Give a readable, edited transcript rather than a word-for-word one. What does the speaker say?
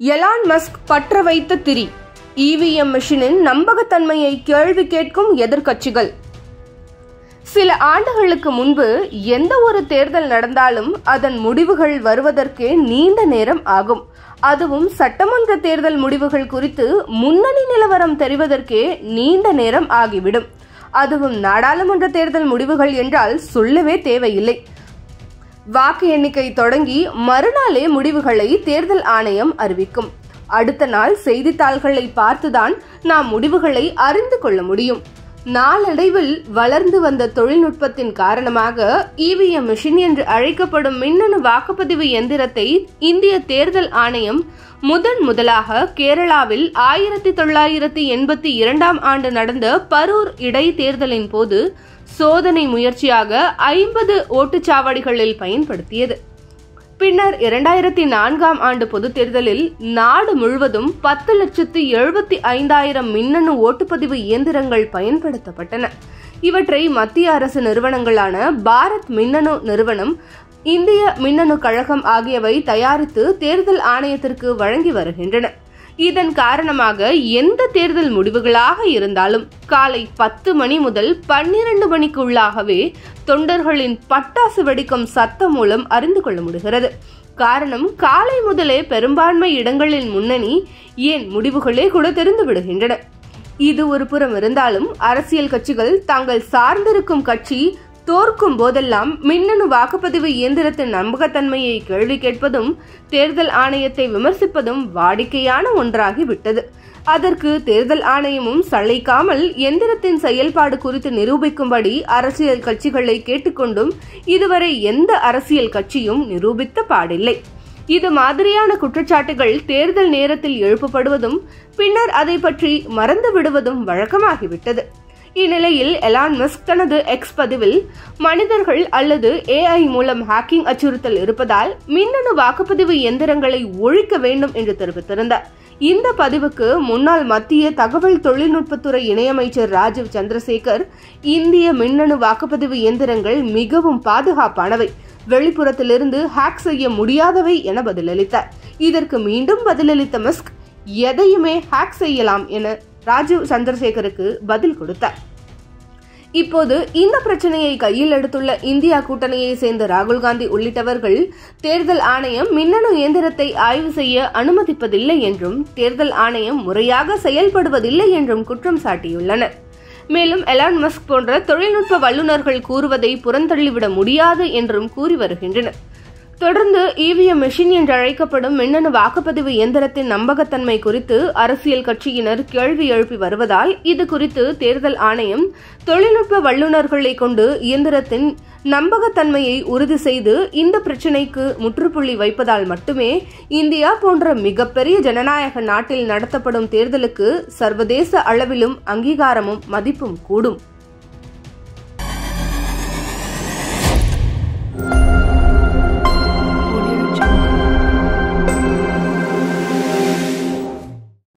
Elon Musk பற்ற வைத்த திரி. EVM மிஷினின் நம்பகத்தன்மையை கேள்வி கேட்கும் எதிர்க்கட்சிகள். சில ஆண்டுகளுக்கு முன்பு எந்த ஒரு தேர்தல் நடந்தாலும் அதன் முடிவுகள் வருவதற்கே நீண்ட நேரம் ஆகும். அதுவும் சட்டமன்ற தேர்தல் முடிவுகள் குறித்து முன்னணி நிலவரம் தெரிவதற்கே நீண்ட நேரம் ஆகிவிடும். அதுவும் நாடாளுமன்ற தேர்தல் முடிவுகள் என்றால் சொல்லவே தேவையில்லை. வாக்கு எண்ணிக்கை தொடங்கி மறுநாளே முடிவுகளை தேர்தல் ஆணையம் அறிவிக்கும். அடுத்த நாள் செய்தித்தாள்களை பார்த்துதான் நாம் முடிவுகளை அறிந்து கொள்ள முடியும். நாளடைவில் வளர்ந்து வந்த தொழில்நுட்பத்தின் காரணமாக இவிஎம் மிஷின் என்று அழைக்கப்படும் மின்னணு வாக்குப்பதிவு எந்திரத்தை இந்திய தேர்தல் ஆணையம் முதலாக கேரளாவில் 1982 ஆண்டு நடந்த பரூர் இடைத்தேர்தலின் போது சோதனை முயற்சியாக 50 ஓட்டுச்சாவடிகளில் பயன்படுத்தியது. பின்னர் 2004 ஆண்டு பொதுத் தேர்தலில் நாடு முழுவதும் 10,75,000 மின்னணு ஓட்டுப்பதிவு இயந்திரங்கள் பயன்படுத்தப்பட்டன. இவற்றை மத்திய அரசு நிறுவனங்களான பாரத் மின்னணு நிறுவனம், இந்திய மின்னணு கழகம் ஆகியவை தயாரித்து தேர்தல் ஆணையத்திற்கு வழங்கி வருகின்றன. இதன் காரணமாக எந்த தேர்தல் முடிவுகளாக இருந்தாலும் காலை 10 மணி முதல் 12 மணிக்குள்ளாகவே தொண்டர்களின் பட்டாசு வெடிக்கும் சத்தம் மூலம் அறிந்து கொள்ள முடிகிறது. காரணம், காலை முதலே பெரும்பான்மை இடங்களில் முன்னணி ஏன் முடிவுகளே கூட தெரிந்து விடுகின்றன. இது ஒரு புறம் இருந்தாலும் அரசியல் கட்சிகள் தாங்கள் சார்ந்திருக்கும் கட்சி தோற்கும் போதெல்லாம் மின்னணு வாக்குப்பதிவு இயந்திரத்தின் நம்பகத்தன்மையை கேள்வி கேட்பதும் தேர்தல் ஆணையத்தை விமர்சிப்பதும் வாடிக்கையான ஒன்றாகிவிட்டது. அதற்கு தேர்தல் ஆணையமும் சளைக்காமல் எந்திரத்தின் செயல்பாடு குறித்து நிரூபிக்கும்படி அரசியல் கட்சிகளை கேட்டுக்கொண்டும் இதுவரை எந்த அரசியல் கட்சியும் நிரூபித்த பாடில்லை. இது மாதிரியான குற்றச்சாட்டுகள் தேர்தல் நேரத்தில் எழுப்பப்படுவதும் பின்னர் அதை பற்றி மறந்து விடுவதும் வழக்கமாகிவிட்டது. இந்நிலையில் எலான் மஸ்க் தனது எக்ஸ் பதிவில் மனிதர்கள் அல்லது AI மூலம் ஹேக்கிங் அச்சுறுத்தல் இருப்பதால் மின்னணு வாக்குப்பதிவு எந்திரங்களை ஒழிக்க வேண்டும் என்று தெரிவித்திருந்தார். இந்த பதிவுக்கு முன்னாள் மத்திய தகவல் தொழில்நுட்பத்துறை இணையமைச்சர் ராஜீவ் சந்திரசேகர், இந்திய மின்னணு வாக்குப்பதிவு இயந்திரங்கள் மிகவும் பாதுகாப்பானவை, வெளிப்புறத்திலிருந்து ஹேக் செய்ய முடியாதவை என பதிலளித்தார். இதற்கு மீண்டும் பதிலளித்த மஸ்க், எதையுமே ஹேக் செய்யலாம் என ராஜீவ் சந்திரசேகருக்கு பதில் கொடுத்தார். இப்போது இந்த பிரச்சனையை கையில் எடுத்துள்ள இந்தியா கூட்டணியை சேர்ந்த ராகுல் காந்தி உள்ளிட்டவர்கள் தேர்தல் ஆணையம் மின்னணு இயந்திரத்தை ஆய்வு செய்ய அனுமதிப்பதில்லை என்றும் தேர்தல் ஆணையம் முறையாக செயல்படுவதில்லை என்றும் குற்றம் சாட்டியுள்ளனர். மேலும் எலான் மஸ்க் போன்ற தொழில்நுட்ப வல்லுநர்கள் கூறுவதை புறந்தள்ளிவிட முடியாது என்றும் கூறி வருகின்றனர். தொடர்ந்து இவிஎம் மிஷின் என்று அழைக்கப்படும் மின்னணு வாக்குப்பதிவு இயந்திரத்தின் நம்பகத்தன்மை குறித்து அரசியல் கட்சியினர் கேள்வி எழுப்பி வருவதால் இது குறித்து தேர்தல் ஆணையம் தொழில்நுட்ப வல்லுநர்களை கொண்டு இயந்திரத்தின் நம்பகத்தன்மையை உறுதி செய்து இந்த பிரச்சினைக்கு முற்றுப்புள்ளி வைப்பதால் மட்டுமே இந்தியா போன்ற மிகப்பெரிய ஜனநாயக நாட்டில் நடத்தப்படும் தேர்தலுக்கு சர்வதேச அளவிலும் அங்கீகாரமும் மதிப்பும் கூடும்.